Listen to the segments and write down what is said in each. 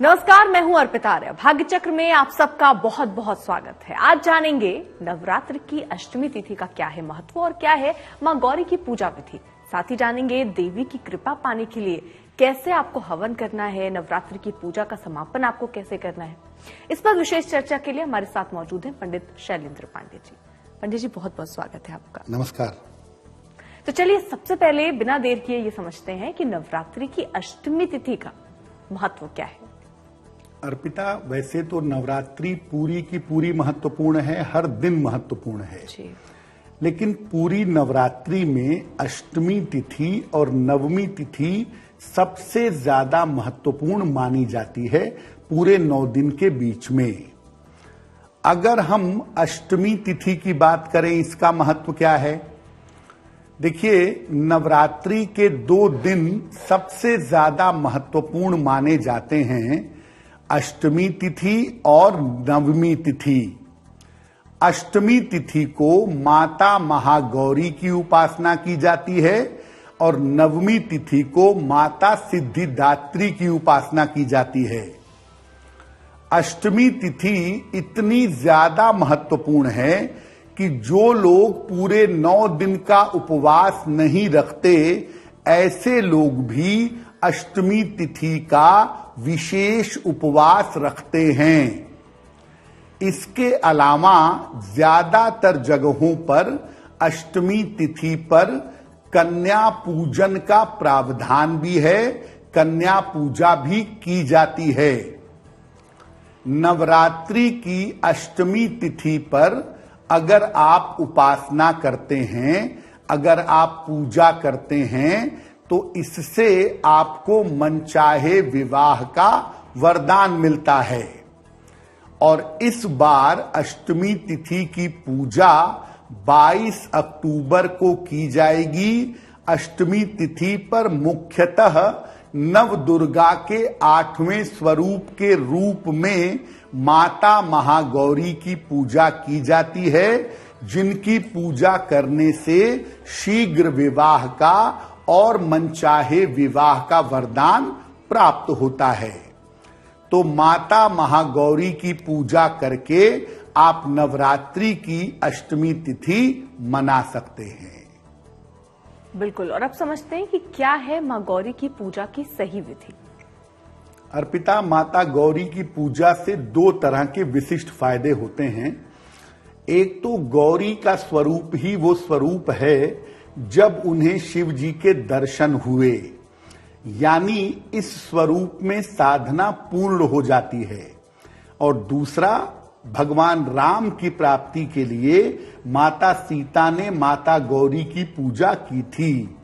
नमस्कार, मैं हूं अर्पिता आर्य। भाग्य चक्र में आप सबका बहुत बहुत स्वागत है। आज जानेंगे नवरात्र की अष्टमी तिथि का क्या है महत्व और क्या है मां गौरी की पूजा विधि। साथ ही जानेंगे देवी की कृपा पाने के लिए कैसे आपको हवन करना है, नवरात्र की पूजा का समापन आपको कैसे करना है। इस पर विशेष चर्चा के लिए हमारे साथ मौजूद हैं पंडित शैलेंद्र पांडे जी। पंडित जी, बहुत बहुत स्वागत है आपका। नमस्कार। तो चलिए सबसे पहले बिना देर किए ये समझते हैं कि नवरात्रि की अष्टमी तिथि का महत्व क्या है। अर्पिता, वैसे तो नवरात्रि पूरी की पूरी महत्वपूर्ण है, हर दिन महत्वपूर्ण है जी। लेकिन पूरी नवरात्रि में अष्टमी तिथि और नवमी तिथि सबसे ज्यादा महत्वपूर्ण मानी जाती है पूरे 9 दिन के बीच में। अगर हम अष्टमी तिथि की बात करें, इसका महत्व क्या है? देखिए, नवरात्रि के 2 दिन सबसे ज्यादा महत्वपूर्ण माने जाते हैं, अष्टमी तिथि और नवमी तिथि। अष्टमी तिथि को माता महागौरी की उपासना की जाती है और नवमी तिथि को माता सिद्धिदात्री की उपासना की जाती है। अष्टमी तिथि इतनी ज्यादा महत्वपूर्ण है कि जो लोग पूरे 9 दिन का उपवास नहीं रखते, ऐसे लोग भी अष्टमी तिथि का विशेष उपवास रखते हैं। इसके अलावा ज्यादातर जगहों पर अष्टमी तिथि पर कन्या पूजन का प्रावधान भी है, कन्या पूजा भी की जाती है। नवरात्रि की अष्टमी तिथि पर अगर आप उपासना करते हैं, अगर आप पूजा करते हैं, तो इससे आपको मनचाहे विवाह का वरदान मिलता है। और इस बार अष्टमी तिथि की पूजा 22 अक्टूबर को की जाएगी। अष्टमी तिथि पर मुख्यतः नव दुर्गा के 8वें स्वरूप के रूप में माता महागौरी की पूजा की जाती है, जिनकी पूजा करने से शीघ्र विवाह का और मनचाहे विवाह का वरदान प्राप्त होता है। तो माता महागौरी की पूजा करके आप नवरात्रि की अष्टमी तिथि मना सकते हैं। बिल्कुल। और अब समझते हैं कि क्या है मां गौरी की पूजा की सही विधि। अर्पिता, माता गौरी की पूजा से 2 तरह के विशिष्ट फायदे होते हैं। एक तो गौरी का स्वरूप ही वो स्वरूप है जब उन्हें शिव जी के दर्शन हुए, यानी इस स्वरूप में साधना पूर्ण हो जाती है। और दूसरा, भगवान राम की प्राप्ति के लिए माता सीता ने माता गौरी की पूजा की थी,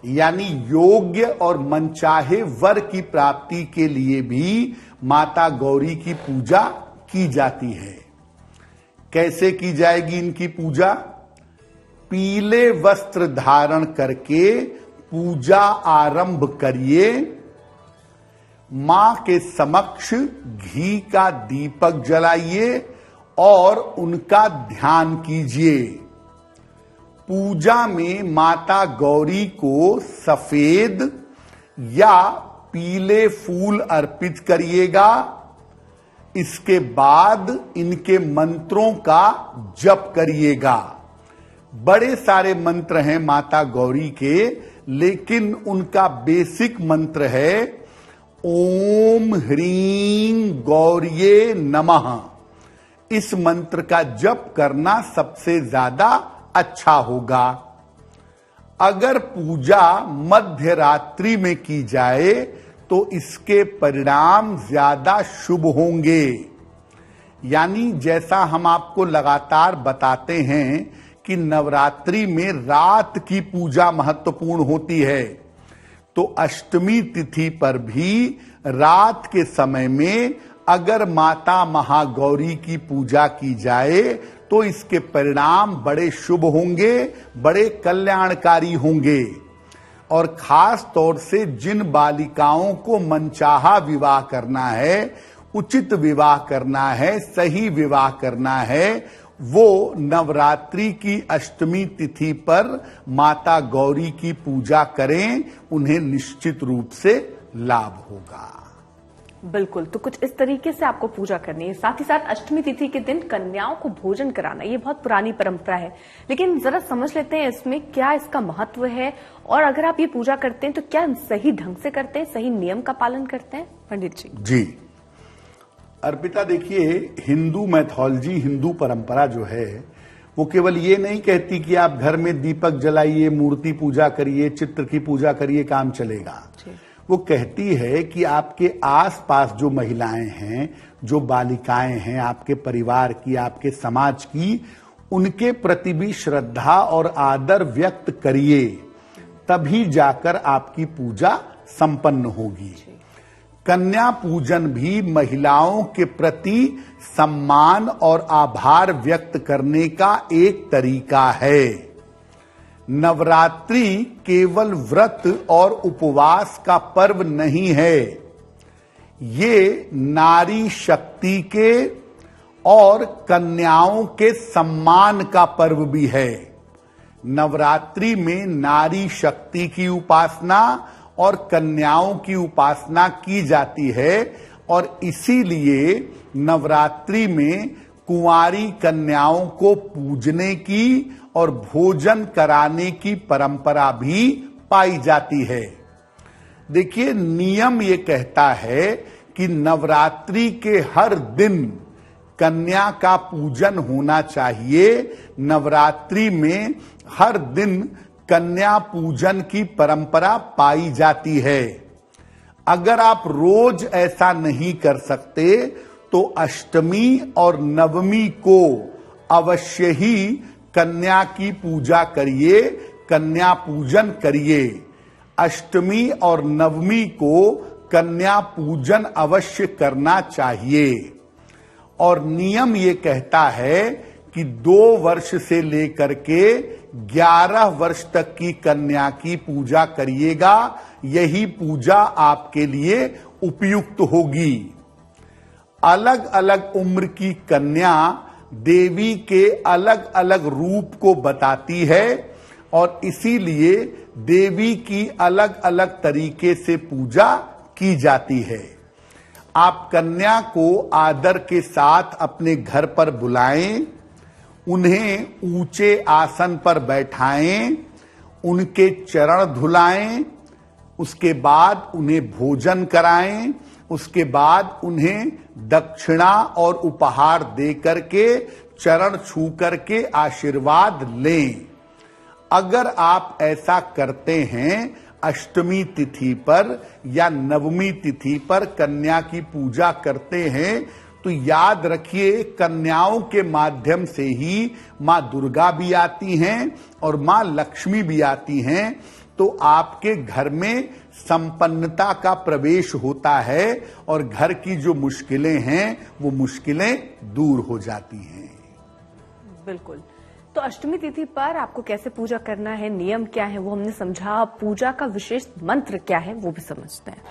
यानी योग्य और मनचाहे वर की प्राप्ति के लिए भी माता गौरी की पूजा की जाती है। कैसे की जाएगी इनकी पूजा? पीले वस्त्र धारण करके पूजा आरंभ करिए। मां के समक्ष घी का दीपक जलाइए और उनका ध्यान कीजिए। पूजा में माता गौरी को सफेद या पीले फूल अर्पित करिएगा। इसके बाद इनके मंत्रों का जप करिएगा। बड़े सारे मंत्र हैं माता गौरी के, लेकिन उनका बेसिक मंत्र है ओम ह्रीं गौरिये नमः। इस मंत्र का जप करना सबसे ज्यादा अच्छा होगा। अगर पूजा मध्य रात्रि में की जाए तो इसके परिणाम ज्यादा शुभ होंगे। यानी जैसा हम आपको लगातार बताते हैं कि नवरात्रि में रात की पूजा महत्वपूर्ण होती है, तो अष्टमी तिथि पर भी रात के समय में अगर माता महागौरी की पूजा की जाए तो इसके परिणाम बड़े शुभ होंगे, बड़े कल्याणकारी होंगे। और खास तौर से जिन बालिकाओं को मनचाहा विवाह करना है, उचित विवाह करना है, सही विवाह करना है, वो नवरात्रि की अष्टमी तिथि पर माता गौरी की पूजा करें, उन्हें निश्चित रूप से लाभ होगा। बिल्कुल, तो कुछ इस तरीके से आपको पूजा करनी है। साथ ही साथ अष्टमी तिथि के दिन कन्याओं को भोजन कराना, ये बहुत पुरानी परंपरा है, लेकिन जरा समझ लेते हैं इसमें क्या इसका महत्व है, और अगर आप ये पूजा करते हैं तो क्या सही ढंग से करते हैं, सही नियम का पालन करते हैं पंडित जी? जी अर्पिता, देखिए, हिंदू मैथोलॉजी, हिंदू परंपरा जो है वो केवल ये नहीं कहती कि आप घर में दीपक जलाइए, मूर्ति पूजा करिए, चित्र की पूजा करिए, काम चलेगा। वो कहती है कि आपके आसपास जो महिलाएं हैं, जो बालिकाएं हैं, आपके परिवार की, आपके समाज की, उनके प्रति भी श्रद्धा और आदर व्यक्त करिए, तभी जाकर आपकी पूजा संपन्न होगी। कन्या पूजन भी महिलाओं के प्रति सम्मान और आभार व्यक्त करने का एक तरीका है। नवरात्रि केवल व्रत और उपवास का पर्व नहीं है, ये नारी शक्ति के और कन्याओं के सम्मान का पर्व भी है। नवरात्रि में नारी शक्ति की उपासना और कन्याओं की उपासना की जाती है, और इसीलिए नवरात्रि में कुंवारी कन्याओं को पूजने की और भोजन कराने की परंपरा भी पाई जाती है। देखिए, नियम ये कहता है कि नवरात्रि के हर दिन कन्या का पूजन होना चाहिए। नवरात्रि में हर दिन कन्या पूजन की परंपरा पाई जाती है। अगर आप रोज ऐसा नहीं कर सकते तो अष्टमी और नवमी को अवश्य ही कन्या की पूजा करिए, कन्या पूजन करिए। अष्टमी और नवमी को कन्या पूजन अवश्य करना चाहिए। और नियम ये कहता है कि 2 वर्ष से लेकर के 11 वर्ष तक की कन्या की पूजा करिएगा, यही पूजा आपके लिए उपयुक्त होगी। अलग अलग उम्र की कन्या देवी के अलग अलग रूप को बताती है, और इसीलिए देवी की अलग अलग तरीके से पूजा की जाती है। आप कन्या को आदर के साथ अपने घर पर बुलाएं, उन्हें ऊंचे आसन पर बैठाएं, उनके चरण धुलाएं, उसके बाद उन्हें भोजन कराएं, उसके बाद उन्हें दक्षिणा और उपहार दे करके, चरण छू करके आशीर्वाद लें। अगर आप ऐसा करते हैं, अष्टमी तिथि पर या नवमी तिथि पर कन्या की पूजा करते हैं, तो याद रखिए, कन्याओं के माध्यम से ही मां दुर्गा भी आती हैं और मां लक्ष्मी भी आती हैं। तो आपके घर में संपन्नता का प्रवेश होता है और घर की जो मुश्किलें हैं वो मुश्किलें दूर हो जाती हैं। बिल्कुल। तो अष्टमी तिथि पर आपको कैसे पूजा करना है, नियम क्या है, वो हमने समझा। पूजा का विशेष मंत्र क्या है वो भी समझते हैं।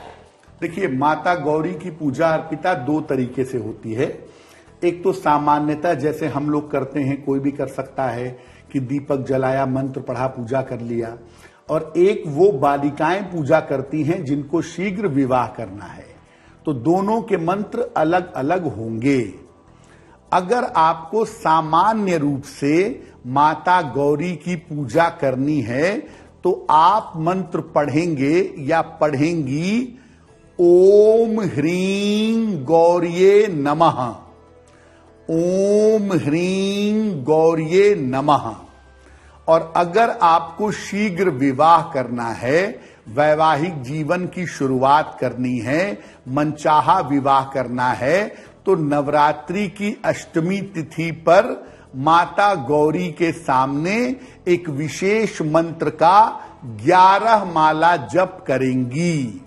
देखिए, माता गौरी की पूजा अर्पिता 2 तरीके से होती है। एक तो सामान्यतः जैसे हम लोग करते हैं, कोई भी कर सकता है कि दीपक जलाया, मंत्र पढ़ा, पूजा कर लिया। और एक वो बालिकाएं पूजा करती हैं जिनको शीघ्र विवाह करना है, तो दोनों के मंत्र अलग अलग होंगे। अगर आपको सामान्य रूप से माता गौरी की पूजा करनी है तो आप मंत्र पढ़ेंगे या पढ़ेंगी, ओम ह्रीं गौर्ये नमः, ओम ह्रीं गौर्ये नमः। और अगर आपको शीघ्र विवाह करना है, वैवाहिक जीवन की शुरुआत करनी है, मनचाहा विवाह करना है, तो नवरात्रि की अष्टमी तिथि पर माता गौरी के सामने एक विशेष मंत्र का 11 माला जप करेंगी।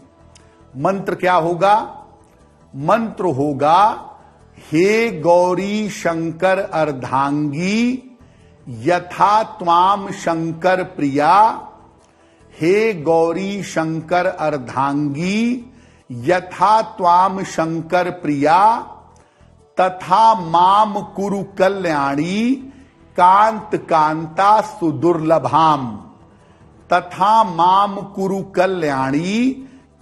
मंत्र क्या होगा? मंत्र होगा, हे गौरी शंकर अर्धांगी यथा त्वाम शंकर प्रिया, हे गौरी शंकर अर्धांगी यथा त्वाम शंकर प्रिया, तथा माम कुरु कल्याणी कांत कांता सुदुर्लभाम, तथा माम कुरु कल्याणी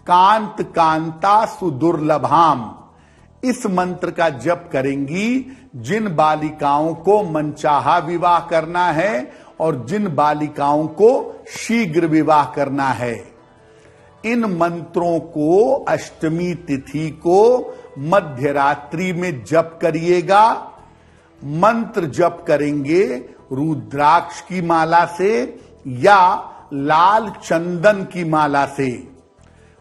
कांत कांता सुदुर्लभाम। इस मंत्र का जप करेंगी जिन बालिकाओं को मनचाहा विवाह करना है और जिन बालिकाओं को शीघ्र विवाह करना है। इन मंत्रों को अष्टमी तिथि को मध्य रात्रि में जप करिएगा। मंत्र जप करेंगे रुद्राक्ष की माला से या लाल चंदन की माला से।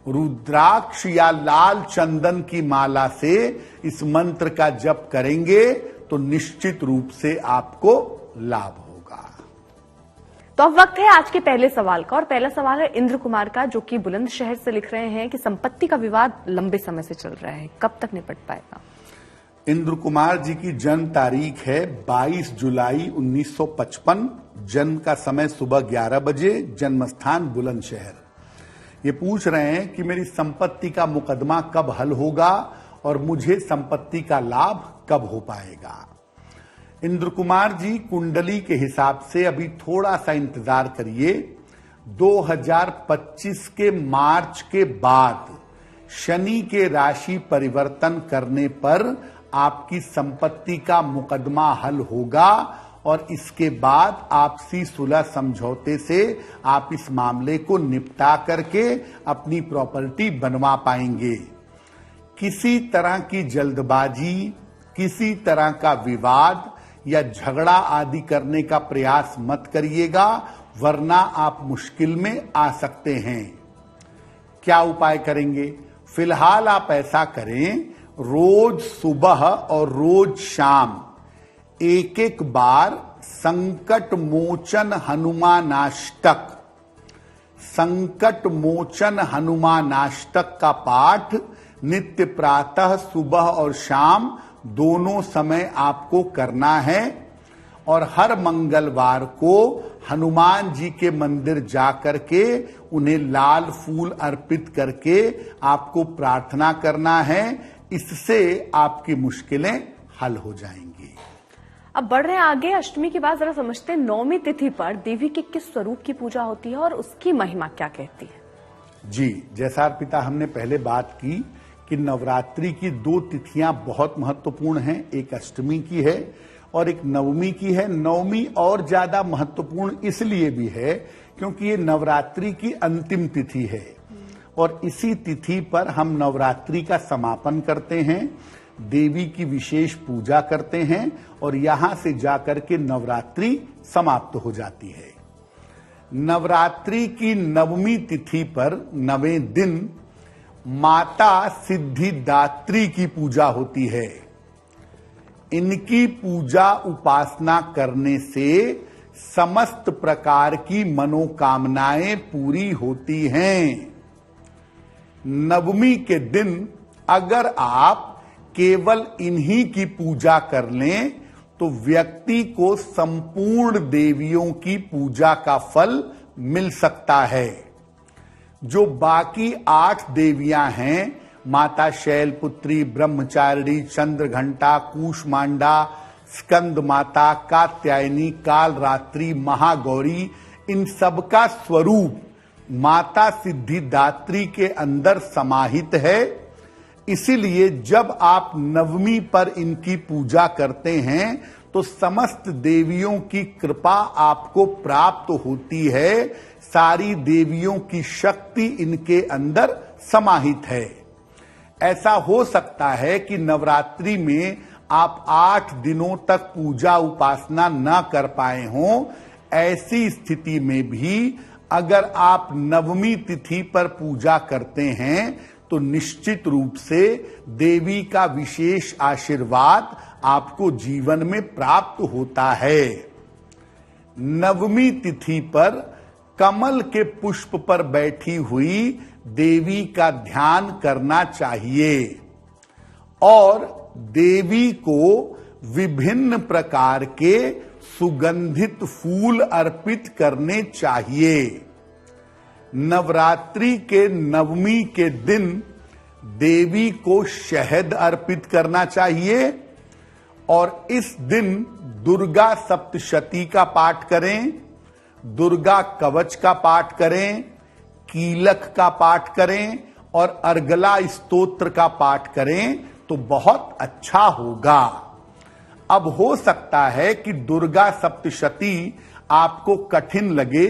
रुद्राक्ष या लाल चंदन की माला से इस मंत्र का जप करेंगे तो निश्चित रूप से आपको लाभ होगा। तो अब वक्त है आज के पहले सवाल का, और पहला सवाल है इंद्र कुमार का, जो कि बुलंदशहर से लिख रहे हैं कि संपत्ति का विवाद लंबे समय से चल रहा है, कब तक निपट पाएगा? इंद्र कुमार जी की जन्म तारीख है 22 जुलाई 1955। जन्म का समय सुबह 11 बजे, जन्म स्थान बुलंदशहर। ये पूछ रहे हैं कि मेरी संपत्ति का मुकदमा कब हल होगा और मुझे संपत्ति का लाभ कब हो पाएगा। इंद्र कुमार जी, कुंडली के हिसाब से अभी थोड़ा सा इंतजार करिए। 2025 के मार्च के बाद शनि के राशि परिवर्तन करने पर आपकी संपत्ति का मुकदमा हल होगा और इसके बाद आपसी सुलह समझौते से आप इस मामले को निपटा करके अपनी प्रॉपर्टी बनवा पाएंगे। किसी तरह की जल्दबाजी, किसी तरह का विवाद या झगड़ा आदि करने का प्रयास मत करिएगा, वरना आप मुश्किल में आ सकते हैं। क्या उपाय करेंगे? फिलहाल आप ऐसा करें, रोज सुबह और रोज शाम एक एक बार संकट मोचन हनुमानाष्टक, संकट मोचन हनुमानाष्टक का पाठ नित्य प्रातः सुबह और शाम दोनों समय आपको करना है। और हर मंगलवार को हनुमान जी के मंदिर जाकर के उन्हें लाल फूल अर्पित करके आपको प्रार्थना करना है। इससे आपकी मुश्किलें हल हो जाएंगी। अब बढ़ रहे हैं आगे। अष्टमी के बाद जरा समझते हैं नौमी तिथि पर देवी के किस स्वरूप की पूजा होती है और उसकी महिमा क्या कहती है। जी, जैसा पिता हमने पहले बात की कि नवरात्रि की 2 तिथियां बहुत महत्वपूर्ण हैं, एक अष्टमी की है और एक नवमी की है। नवमी और ज्यादा महत्वपूर्ण इसलिए भी है क्योंकि ये नवरात्रि की अंतिम तिथि है और इसी तिथि पर हम नवरात्रि का समापन करते हैं, देवी की विशेष पूजा करते हैं और यहां से जाकर के नवरात्रि समाप्त हो जाती है। नवरात्रि की नवमी तिथि पर 9वें दिन माता सिद्धिदात्री की पूजा होती है। इनकी पूजा उपासना करने से समस्त प्रकार की मनोकामनाएं पूरी होती हैं। नवमी के दिन अगर आप केवल इन्हीं की पूजा कर लें तो व्यक्ति को संपूर्ण देवियों की पूजा का फल मिल सकता है। जो बाकी 8 देवियां हैं, माता शैलपुत्री, ब्रह्मचारिणी, चंद्रघंटा, कूष्मांडा, स्कंद माता, कात्यायनी, कालरात्रि, महागौरी, इन सब का स्वरूप माता सिद्धिदात्री के अंदर समाहित है। इसीलिए जब आप नवमी पर इनकी पूजा करते हैं तो समस्त देवियों की कृपा आपको प्राप्त होती है। सारी देवियों की शक्ति इनके अंदर समाहित है। ऐसा हो सकता है कि नवरात्रि में आप 8 दिनों तक पूजा उपासना न कर पाए हों। ऐसी स्थिति में भी अगर आप नवमी तिथि पर पूजा करते हैं तो निश्चित रूप से देवी का विशेष आशीर्वाद आपको जीवन में प्राप्त होता है। नवमी तिथि पर कमल के पुष्प पर बैठी हुई देवी का ध्यान करना चाहिए और देवी को विभिन्न प्रकार के सुगंधित फूल अर्पित करने चाहिए। नवरात्रि के नवमी के दिन देवी को शहद अर्पित करना चाहिए और इस दिन दुर्गा सप्तशती का पाठ करें, दुर्गा कवच का पाठ करें, कीलक का पाठ करें और अर्गला स्तोत्र का पाठ करें तो बहुत अच्छा होगा। अब हो सकता है कि दुर्गा सप्तशती आपको कठिन लगे।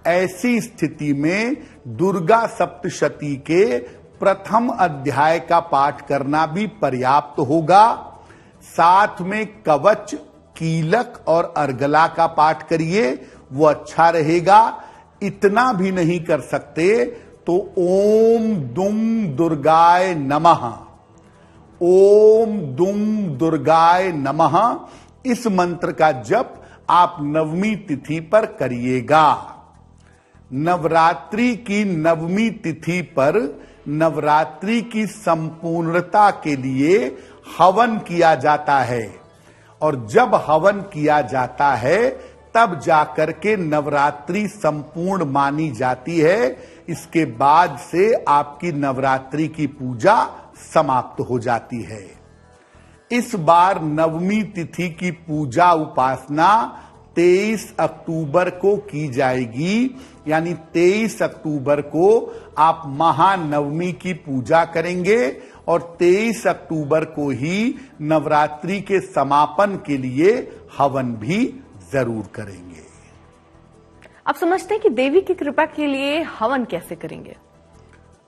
ऐसी स्थिति में दुर्गा सप्तशती के प्रथम अध्याय का पाठ करना भी पर्याप्त होगा। साथ में कवच, कीलक और अर्गला का पाठ करिए, वो अच्छा रहेगा। इतना भी नहीं कर सकते तो ओम दुम दुर्गाय नमः, ओम दुम दुर्गाय नमः, इस मंत्र का जप आप नवमी तिथि पर करिएगा। नवरात्रि की नवमी तिथि पर नवरात्रि की संपूर्णता के लिए हवन किया जाता है, और जब हवन किया जाता है तब जाकर के नवरात्रि संपूर्ण मानी जाती है। इसके बाद से आपकी नवरात्रि की पूजा समाप्त हो जाती है। इस बार नवमी तिथि की पूजा उपासना 23 अक्टूबर को की जाएगी, यानी 23 अक्टूबर को आप महानवमी की पूजा करेंगे और 23 अक्टूबर को ही नवरात्रि के समापन के लिए हवन भी जरूर करेंगे। आप समझते हैं कि देवी की कृपा के लिए हवन कैसे करेंगे?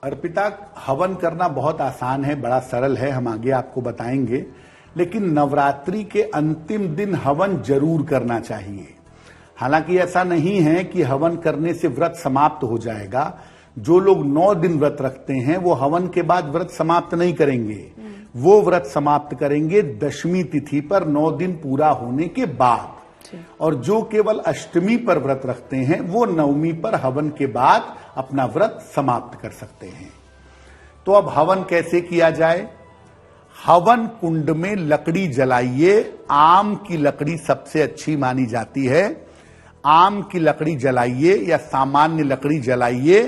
अर्पिता, हवन करना बहुत आसान है, बड़ा सरल है, हम आगे आपको बताएंगे। लेकिन नवरात्रि के अंतिम दिन हवन जरूर करना चाहिए। हालांकि ऐसा नहीं है कि हवन करने से व्रत समाप्त हो जाएगा। जो लोग 9 दिन व्रत रखते हैं वो हवन के बाद व्रत समाप्त नहीं करेंगे, वो व्रत समाप्त करेंगे दशमी तिथि पर 9 दिन पूरा होने के बाद। और जो केवल अष्टमी पर व्रत रखते हैं वो नवमी पर हवन के बाद अपना व्रत समाप्त कर सकते हैं। तो अब हवन कैसे किया जाए? हवन कुंड में लकड़ी जलाइए। आम की लकड़ी सबसे अच्छी मानी जाती है। आम की लकड़ी जलाइए या सामान्य लकड़ी जलाइए।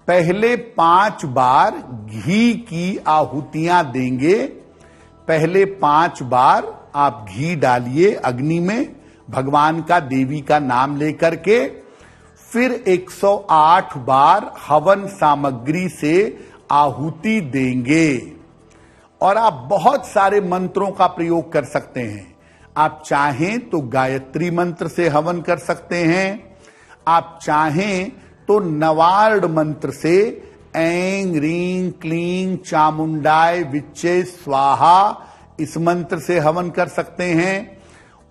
पहले 5 बार घी की आहुतियां देंगे। पहले 5 बार आप घी डालिए अग्नि में, भगवान का, देवी का नाम लेकर के। फिर 108 बार हवन सामग्री से आहुति देंगे। और आप बहुत सारे मंत्रों का प्रयोग कर सकते हैं। आप चाहें तो गायत्री मंत्र से हवन कर सकते हैं। आप चाहें तो नवार्ड मंत्र से ऐं रीं क्लीं चामुंडाय विच्चे स्वाहा, इस मंत्र से हवन कर सकते हैं।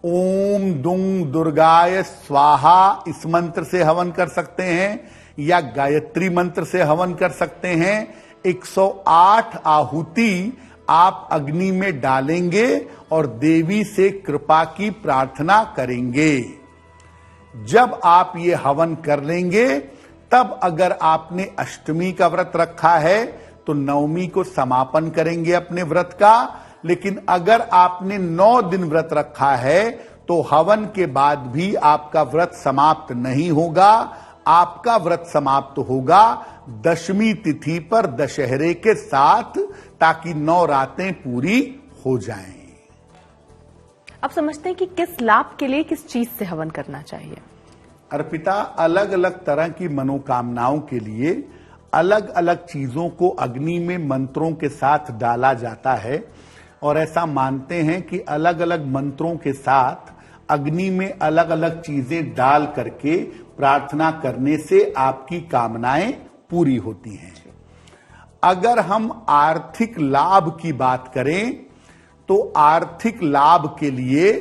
ओम दुंग दुर्गाय स्वाहा, इस मंत्र से हवन कर सकते हैं, या गायत्री मंत्र से हवन कर सकते हैं। 108 आहुति आप अग्नि में डालेंगे और देवी से कृपा की प्रार्थना करेंगे। जब आप ये हवन कर लेंगे तब अगर आपने अष्टमी का व्रत रखा है तो नवमी को समापन करेंगे अपने व्रत का। लेकिन अगर आपने 9 दिन व्रत रखा है तो हवन के बाद भी आपका व्रत समाप्त नहीं होगा। आपका व्रत समाप्त होगा दशमी तिथि पर दशहरे के साथ, ताकि 9 रातें पूरी हो जाएं। आप समझते हैं कि किस लाभ के लिए किस चीज से हवन करना चाहिए? अर्पिता, अलग अलग तरह की मनोकामनाओं के लिए अलग अलग चीजों को अग्नि में मंत्रों के साथ डाला जाता है। और ऐसा मानते हैं कि अलग अलग मंत्रों के साथ अग्नि में अलग अलग चीजें डाल करके प्रार्थना करने से आपकी कामनाएं पूरी होती हैं। अगर हम आर्थिक लाभ की बात करें तो आर्थिक लाभ के लिए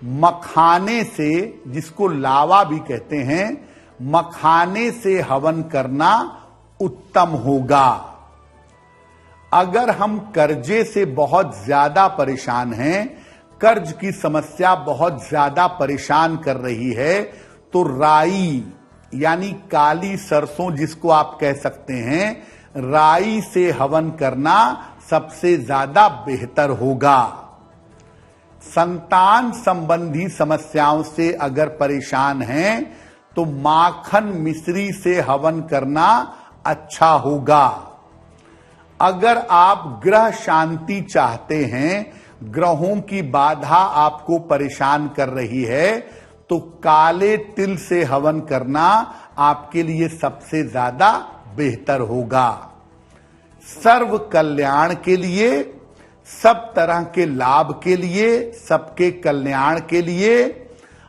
मखाने से, जिसको लावा भी कहते हैं, मखाने से हवन करना उत्तम होगा। अगर हम कर्जे से बहुत ज्यादा परेशान हैं, कर्ज की समस्या बहुत ज्यादा परेशान कर रही है, तो राई यानी काली सरसों जिसको आप कह सकते हैं, राई से हवन करना सबसे ज्यादा बेहतर होगा। संतान संबंधी समस्याओं से अगर परेशान हैं तो माखन मिश्री से हवन करना अच्छा होगा। अगर आप ग्रह शांति चाहते हैं, ग्रहों की बाधा आपको परेशान कर रही है, तो काले तिल से हवन करना आपके लिए सबसे ज्यादा बेहतर होगा। सर्व कल्याण के लिए, सब तरह के लाभ के लिए, सबके कल्याण के लिए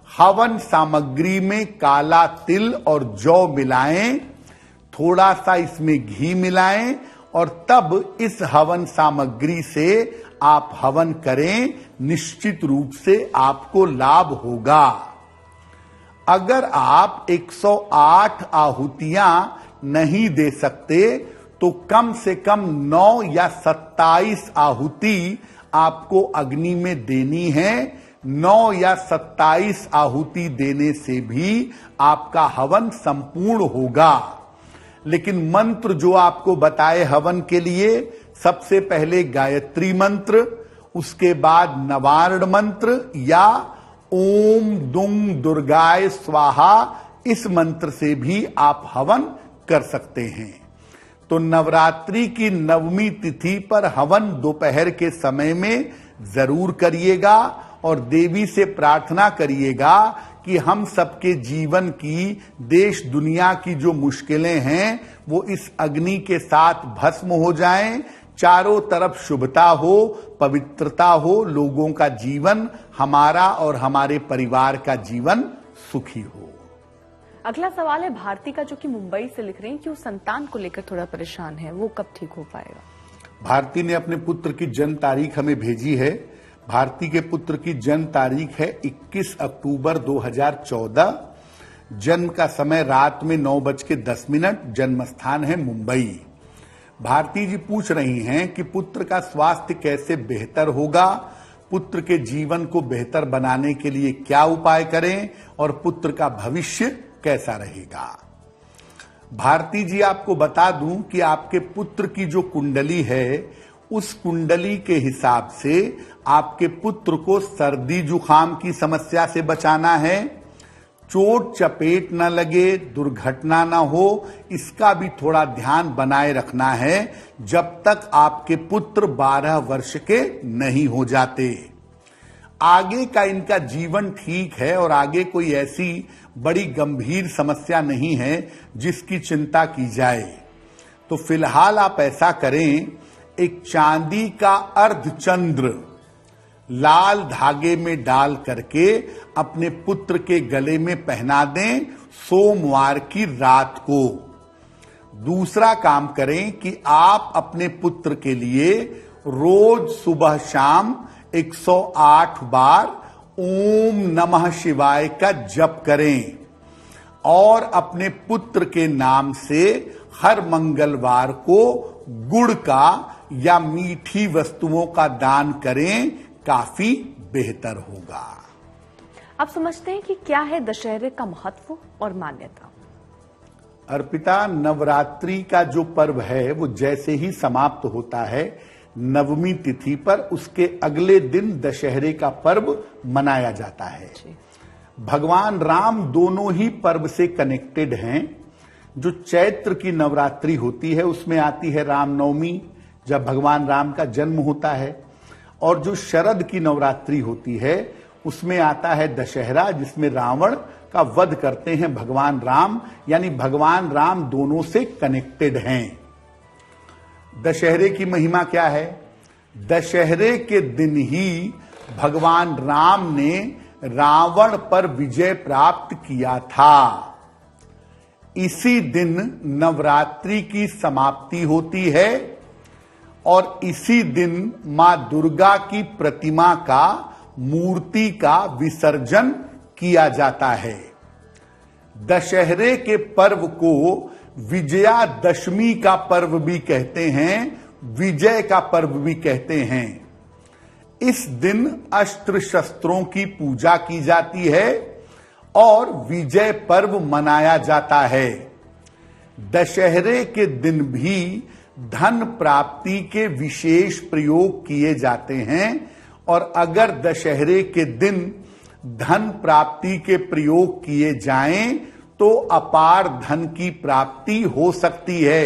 हवन सामग्री में काला तिल और जौ मिलाएं, थोड़ा सा इसमें घी मिलाएं और तब इस हवन सामग्री से आप हवन करें। निश्चित रूप से आपको लाभ होगा। अगर आप 108 आहुतियां नहीं दे सकते तो कम से कम 9 या 27 आहुति आपको अग्नि में देनी है। 9 या 27 आहुति देने से भी आपका हवन संपूर्ण होगा। लेकिन मंत्र जो आपको बताए हवन के लिए, सबसे पहले गायत्री मंत्र, उसके बाद नवार्ण मंत्र या ओम दुंग दुर्गाय स्वाहा, इस मंत्र से भी आप हवन कर सकते हैं। तो नवरात्रि की नवमी तिथि पर हवन दोपहर के समय में जरूर करिएगा और देवी से प्रार्थना करिएगा कि हम सबके जीवन की, देश दुनिया की जो मुश्किलें हैं वो इस अग्नि के साथ भस्म हो जाएं, चारों तरफ शुभता हो, पवित्रता हो, लोगों का जीवन, हमारा और हमारे परिवार का जीवन सुखी हो। अगला सवाल है भारती का, जो कि मुंबई से लिख रही हैं कि वो संतान को लेकर थोड़ा परेशान है, वो कब ठीक हो पाएगा? भारती ने अपने पुत्र की जन्म तारीख हमें भेजी है। भारती के पुत्र की जन्म तारीख है 21 अक्टूबर 2014। जन्म का समय रात में 9:10। जन्म स्थान है मुंबई। भारती जी पूछ रही हैं कि पुत्र का स्वास्थ्य कैसे बेहतर होगा, पुत्र के जीवन को बेहतर बनाने के लिए क्या उपाय करें और पुत्र का भविष्य कैसा रहेगा। भारती जी, आपको बता दूं कि आपके पुत्र की जो कुंडली है, उस कुंडली के हिसाब से आपके पुत्र को सर्दी जुकाम की समस्या से बचाना है, चोट चपेट न लगे, दुर्घटना न हो, इसका भी थोड़ा ध्यान बनाए रखना है जब तक आपके पुत्र 12 वर्ष के नहीं हो जाते। आगे का इनका जीवन ठीक है और आगे कोई ऐसी बड़ी गंभीर समस्या नहीं है जिसकी चिंता की जाए। तो फिलहाल आप ऐसा करें, एक चांदी का अर्धचंद्र लाल धागे में डाल करके अपने पुत्र के गले में पहना दें सोमवार की रात को। दूसरा काम करें कि आप अपने पुत्र के लिए रोज सुबह शाम 108 बार ओम नमः शिवाय का जप करें और अपने पुत्र के नाम से हर मंगलवार को गुड़ का या मीठी वस्तुओं का दान करें, काफी बेहतर होगा। आप समझते हैं कि क्या है दशहरे का महत्व और मान्यता? अर्पिता, नवरात्रि का जो पर्व है वो जैसे ही समाप्त होता है नवमी तिथि पर, उसके अगले दिन दशहरे का पर्व मनाया जाता है। भगवान राम दोनों ही पर्व से कनेक्टेड हैं। जो चैत्र की नवरात्रि होती है उसमें आती है रामनवमी, जब भगवान राम का जन्म होता है, और जो शरद की नवरात्रि होती है उसमें आता है दशहरा, जिसमें रावण का वध करते हैं भगवान राम, यानी भगवान राम दोनों से कनेक्टेड हैं। दशहरे की महिमा क्या है? दशहरे के दिन ही भगवान राम ने रावण पर विजय प्राप्त किया था। इसी दिन नवरात्रि की समाप्ति होती है और इसी दिन मां दुर्गा की प्रतिमा का, मूर्ति का विसर्जन किया जाता है। दशहरे के पर्व को विजयादशमी का पर्व भी कहते हैं, विजय का पर्व भी कहते हैं। इस दिन अस्त्र शस्त्रों की पूजा की जाती है और विजय पर्व मनाया जाता है। दशहरे के दिन भी धन प्राप्ति के विशेष प्रयोग किए जाते हैं और अगर दशहरे के दिन धन प्राप्ति के प्रयोग किए जाएं तो अपार धन की प्राप्ति हो सकती है।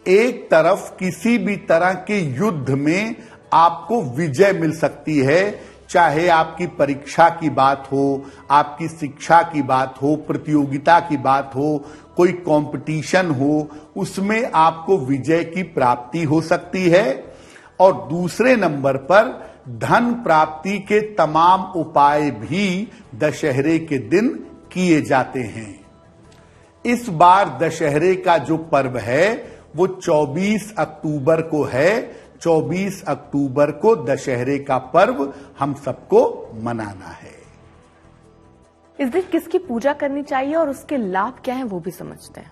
एक तरफ किसी भी तरह के युद्ध में आपको विजय मिल सकती है, चाहे आपकी परीक्षा की बात हो, आपकी शिक्षा की बात हो, प्रतियोगिता की बात हो, कोई कंपटीशन हो, उसमें आपको विजय की प्राप्ति हो सकती है। और दूसरे नंबर पर धन प्राप्ति के तमाम उपाय भी दशहरे के दिन किए जाते हैं। इस बार दशहरे का जो पर्व है वो 24 अक्टूबर को है। 24 अक्टूबर को दशहरे का पर्व हम सबको मनाना है। इस दिन किसकी पूजा करनी चाहिए और उसके लाभ क्या हैं वो भी समझते हैं।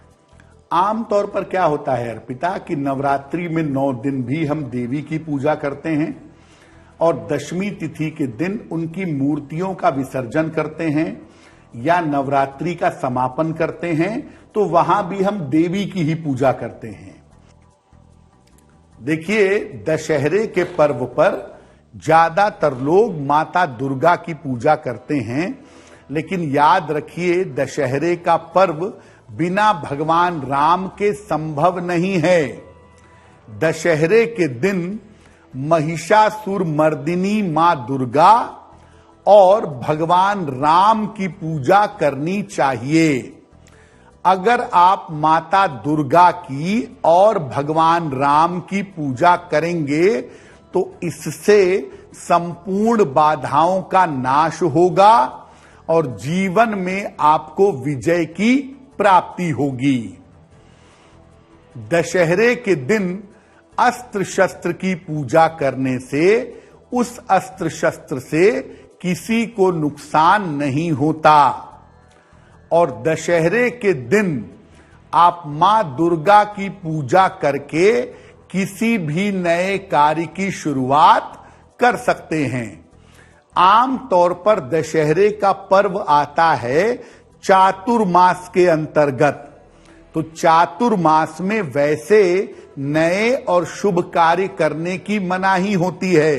आमतौर पर क्या होता है अर्पिता कि नवरात्रि में 9 दिन भी हम देवी की पूजा करते हैं और दशमी तिथि के दिन उनकी मूर्तियों का विसर्जन करते हैं या नवरात्रि का समापन करते हैं, तो वहां भी हम देवी की ही पूजा करते हैं। देखिए, दशहरे के पर्व पर ज्यादातर लोग माता दुर्गा की पूजा करते हैं, लेकिन याद रखिए दशहरे का पर्व बिना भगवान राम के संभव नहीं है। दशहरे के दिन महिषासुर मर्दिनी मां दुर्गा और भगवान राम की पूजा करनी चाहिए। अगर आप माता दुर्गा की और भगवान राम की पूजा करेंगे तो इससे संपूर्ण बाधाओं का नाश होगा और जीवन में आपको विजय की प्राप्ति होगी। दशहरे के दिन अस्त्र शस्त्र की पूजा करने से उस अस्त्र शस्त्र से किसी को नुकसान नहीं होता और दशहरे के दिन आप मां दुर्गा की पूजा करके किसी भी नए कार्य की शुरुआत कर सकते हैं। आम तौर पर दशहरे का पर्व आता है चातुर्मास के अंतर्गत, तो चातुर्मास में वैसे नए और शुभ कार्य करने की मनाही होती है,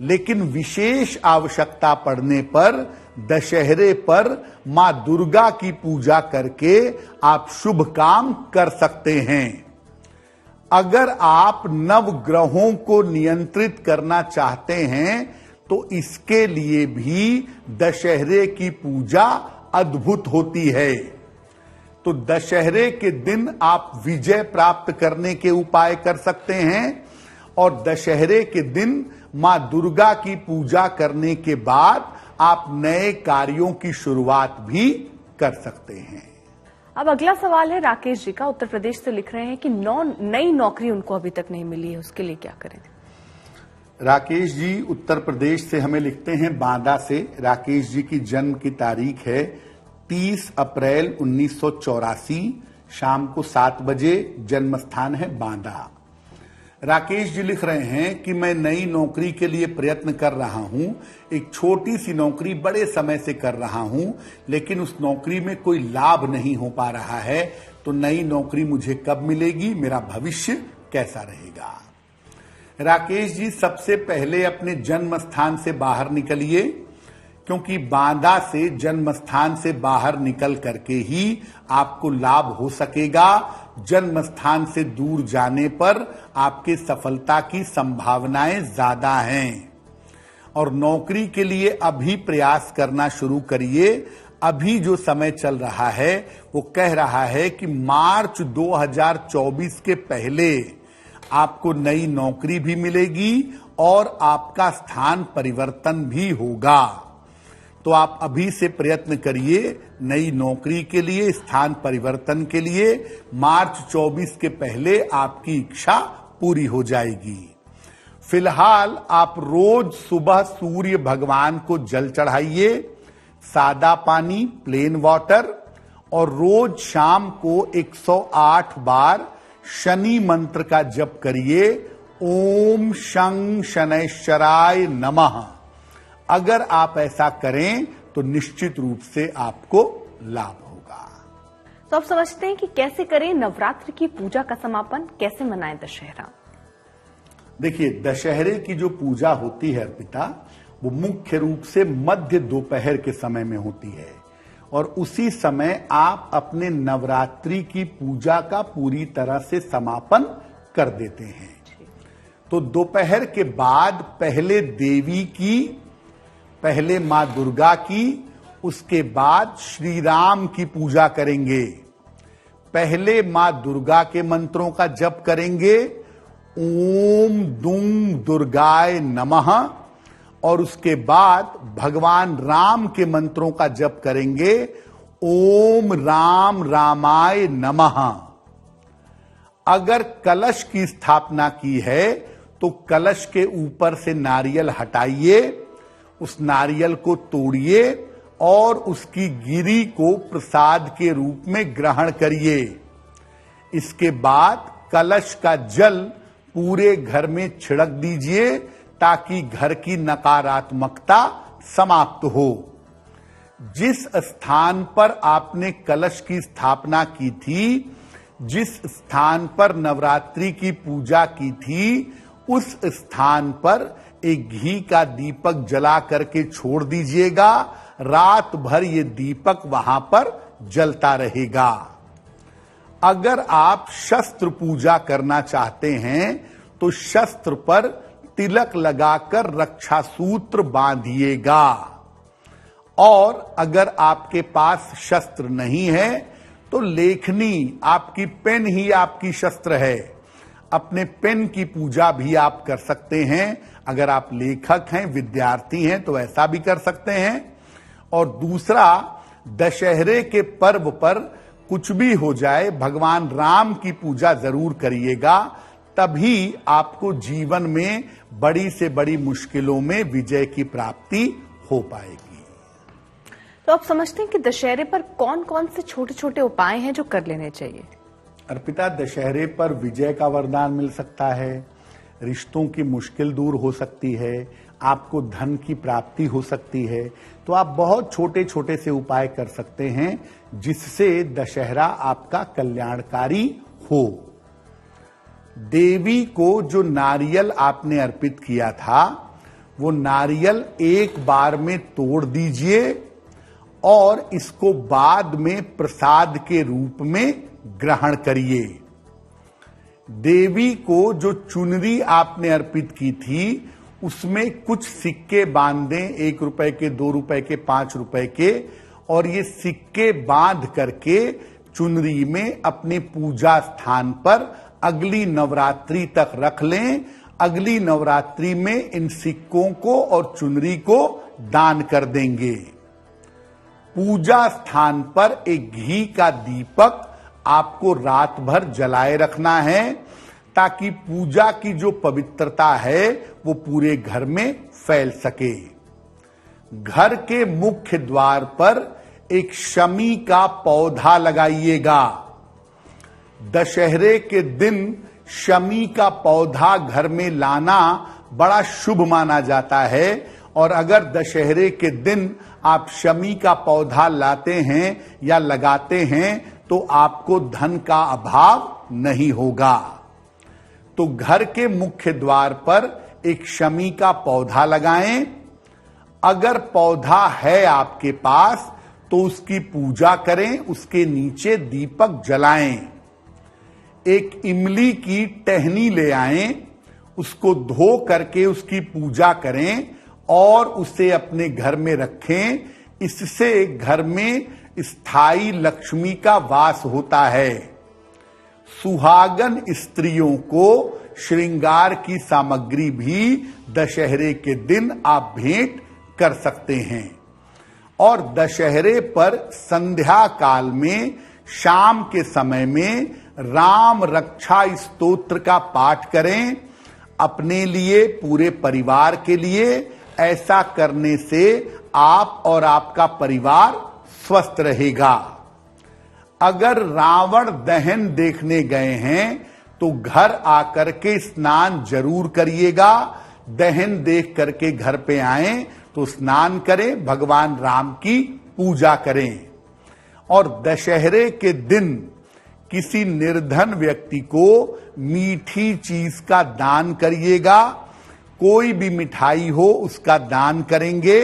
लेकिन विशेष आवश्यकता पड़ने पर दशहरे पर मां दुर्गा की पूजा करके आप शुभ काम कर सकते हैं। अगर आप नवग्रहों को नियंत्रित करना चाहते हैं तो इसके लिए भी दशहरे की पूजा अद्भुत होती है। तो दशहरे के दिन आप विजय प्राप्त करने के उपाय कर सकते हैं और दशहरे के दिन मां दुर्गा की पूजा करने के बाद आप नए कार्यों की शुरुआत भी कर सकते हैं। अब अगला सवाल है राकेश जी का, उत्तर प्रदेश से लिख रहे हैं कि नई नौकरी उनको अभी तक नहीं मिली है, उसके लिए क्या करें। राकेश जी उत्तर प्रदेश से हमें लिखते हैं, बांदा से। राकेश जी की जन्म की तारीख है 30 अप्रैल 1984, शाम को 7 बजे। जन्म स्थान है बांदा। राकेश जी लिख रहे हैं कि मैं नई नौकरी के लिए प्रयत्न कर रहा हूं। एक छोटी सी नौकरी बड़े समय से कर रहा हूं, लेकिन उस नौकरी में कोई लाभ नहीं हो पा रहा है। तो नई नौकरी मुझे कब मिलेगी, मेरा भविष्य कैसा रहेगा। राकेश जी सबसे पहले अपने जन्म स्थान से बाहर निकलिए, क्योंकि बांदा से जन्म स्थान से बाहर निकल करके ही आपको लाभ हो सकेगा। जन्म स्थान से दूर जाने पर आपके सफलता की संभावनाएं ज्यादा हैं और नौकरी के लिए अभी प्रयास करना शुरू करिए। अभी जो समय चल रहा है वो कह रहा है कि मार्च 2024 के पहले आपको नई नौकरी भी मिलेगी और आपका स्थान परिवर्तन भी होगा। तो आप अभी से प्रयत्न करिए नई नौकरी के लिए, स्थान परिवर्तन के लिए। मार्च 24 के पहले आपकी इच्छा पूरी हो जाएगी। फिलहाल आप रोज सुबह सूर्य भगवान को जल चढ़ाइए, सादा पानी, प्लेन वाटर, और रोज शाम को 108 बार शनि मंत्र का जप करिए, ओम शं शनैश्चराय नमः। अगर आप ऐसा करें तो निश्चित रूप से आपको लाभ होगा। तो आप समझते हैं कि कैसे करें नवरात्र की पूजा का समापन, कैसे मनाएं दशहरा। देखिए, दशहरे की जो पूजा होती है अर्पिता, वो मुख्य रूप से मध्य दोपहर के समय में होती है और उसी समय आप अपने नवरात्रि की पूजा का पूरी तरह से समापन कर देते हैं। तो दोपहर के बाद पहले देवी की पहले मां दुर्गा की, उसके बाद श्री राम की पूजा करेंगे। पहले मां दुर्गा के मंत्रों का जप करेंगे, ओम दुम दुर्गाय नमः, और उसके बाद भगवान राम के मंत्रों का जप करेंगे, ओम राम रामाय नमः। अगर कलश की स्थापना की है तो कलश के ऊपर से नारियल हटाइए, उस नारियल को तोड़िए और उसकी गिरी को प्रसाद के रूप में ग्रहण करिए। इसके बाद कलश का जल पूरे घर में छिड़क दीजिए ताकि घर की नकारात्मकता समाप्त हो। जिस स्थान पर आपने कलश की स्थापना की थी, जिस स्थान पर नवरात्रि की पूजा की थी, उस स्थान पर एक घी का दीपक जला करके छोड़ दीजिएगा। रात भर ये दीपक वहां पर जलता रहेगा। अगर आप शस्त्र पूजा करना चाहते हैं तो शस्त्र पर तिलक लगाकर रक्षा सूत्र बांधिएगा। और अगर आपके पास शस्त्र नहीं है तो लेखनी, आपकी पेन ही आपकी शस्त्र है। अपने पेन की पूजा भी आप कर सकते हैं। अगर आप लेखक हैं, विद्यार्थी हैं तो ऐसा भी कर सकते हैं। और दूसरा, दशहरे के पर्व पर कुछ भी हो जाए, भगवान राम की पूजा जरूर करिएगा, तभी आपको जीवन में बड़ी से बड़ी मुश्किलों में विजय की प्राप्ति हो पाएगी। तो आप समझते हैं कि दशहरे पर कौन कौन से छोटे छोटे उपाय हैं जो कर लेने चाहिए? अर्पिता, दशहरे पर विजय का वरदान मिल सकता है, रिश्तों की मुश्किल दूर हो सकती है, आपको धन की प्राप्ति हो सकती है। तो आप बहुत छोटे छोटे से उपाय कर सकते हैं जिससे दशहरा आपका कल्याणकारी हो। देवी को जो नारियल आपने अर्पित किया था, वो नारियल एक बार में तोड़ दीजिए और इसको बाद में प्रसाद के रूप में ग्रहण करिए। देवी को जो चुनरी आपने अर्पित की थी, उसमें कुछ सिक्के बांध दें, 1 रुपए के, 2 रुपए के, 5 रुपए के, और ये सिक्के बांध करके चुनरी में अपने पूजा स्थान पर अगली नवरात्रि तक रख लें। अगली नवरात्रि में इन सिक्कों को और चुनरी को दान कर देंगे। पूजा स्थान पर एक घी का दीपक आपको रात भर जलाए रखना है ताकि पूजा की जो पवित्रता है वो पूरे घर में फैल सके। घर के मुख्य द्वार पर एक शमी का पौधा लगाइएगा। दशहरे के दिन शमी का पौधा घर में लाना बड़ा शुभ माना जाता है, और अगर दशहरे के दिन आप शमी का पौधा लाते हैं या लगाते हैं तो आपको धन का अभाव नहीं होगा। तो घर के मुख्य द्वार पर एक शमी का पौधा लगाएं। अगर पौधा है आपके पास तो उसकी पूजा करें, उसके नीचे दीपक जलाएं। एक इमली की टहनी ले आएं, उसको धो करके उसकी पूजा करें और उसे अपने घर में रखें। इससे घर में स्थायी लक्ष्मी का वास होता है। सुहागन स्त्रियों को श्रृंगार की सामग्री भी दशहरे के दिन आप भेंट कर सकते हैं। और दशहरे पर संध्या काल में, शाम के समय में राम रक्षा स्तोत्र का पाठ करें, अपने लिए, पूरे परिवार के लिए। ऐसा करने से आप और आपका परिवार स्वस्थ रहेगा। अगर रावण दहन देखने गए हैं तो घर आकर के स्नान जरूर करिएगा। दहन देख करके घर पे आएं तो स्नान करें, भगवान राम की पूजा करें। और दशहरे के दिन किसी निर्धन व्यक्ति को मीठी चीज का दान करिएगा। कोई भी मिठाई हो उसका दान करेंगे।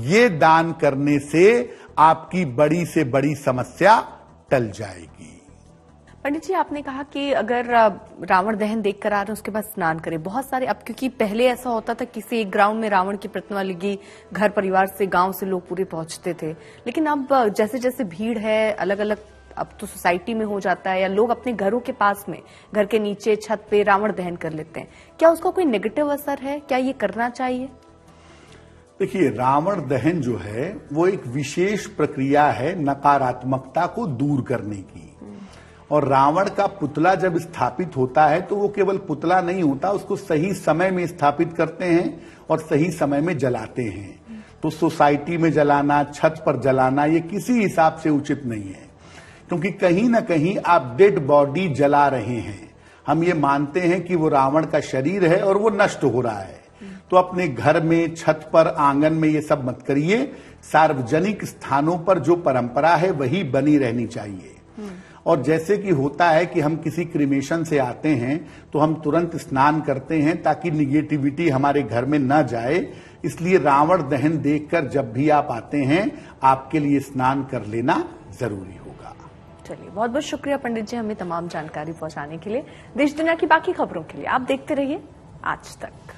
ये दान करने से आपकी बड़ी से बड़ी समस्या टल जाएगी। पंडित जी, आपने कहा कि अगर रावण दहन देखकर आ रहे हैं उसके बाद स्नान करें। बहुत सारे, अब क्योंकि पहले ऐसा होता था किसी एक ग्राउंड में रावण की प्रतिमा लगी, घर परिवार से, गांव से लोग पूरे पहुंचते थे, लेकिन अब जैसे जैसे भीड़ है, अलग अलग अब तो सोसाइटी में हो जाता है, या लोग अपने घरों के पास में, घर के नीचे छत पे रावण दहन कर लेते हैं। क्या उसका कोई नेगेटिव असर है? क्या ये करना चाहिए? देखिए, रावण दहन जो है वो एक विशेष प्रक्रिया है नकारात्मकता को दूर करने की। और रावण का पुतला जब स्थापित होता है तो वो केवल पुतला नहीं होता, उसको सही समय में स्थापित करते हैं और सही समय में जलाते हैं। तो सोसाइटी में जलाना, छत पर जलाना, ये किसी हिसाब से उचित नहीं है, क्योंकि कहीं ना कहीं आप डेड बॉडी जला रहे हैं। हम ये मानते हैं कि वो रावण का शरीर है और वो नष्ट हो रहा है। तो अपने घर में, छत पर, आंगन में ये सब मत करिए। सार्वजनिक स्थानों पर जो परंपरा है वही बनी रहनी चाहिए। और जैसे कि होता है कि हम किसी क्रिमेशन से आते हैं तो हम तुरंत स्नान करते हैं ताकि निगेटिविटी हमारे घर में न जाए। इसलिए रावण दहन देखकर जब भी आप आते हैं, आपके लिए स्नान कर लेना जरूरी होगा। चलिए, बहुत बहुत शुक्रिया पंडित जी, हमें तमाम जानकारी पहुंचाने के लिए। देश दुनिया की बाकी खबरों के लिए आप देखते रहिए आज तक।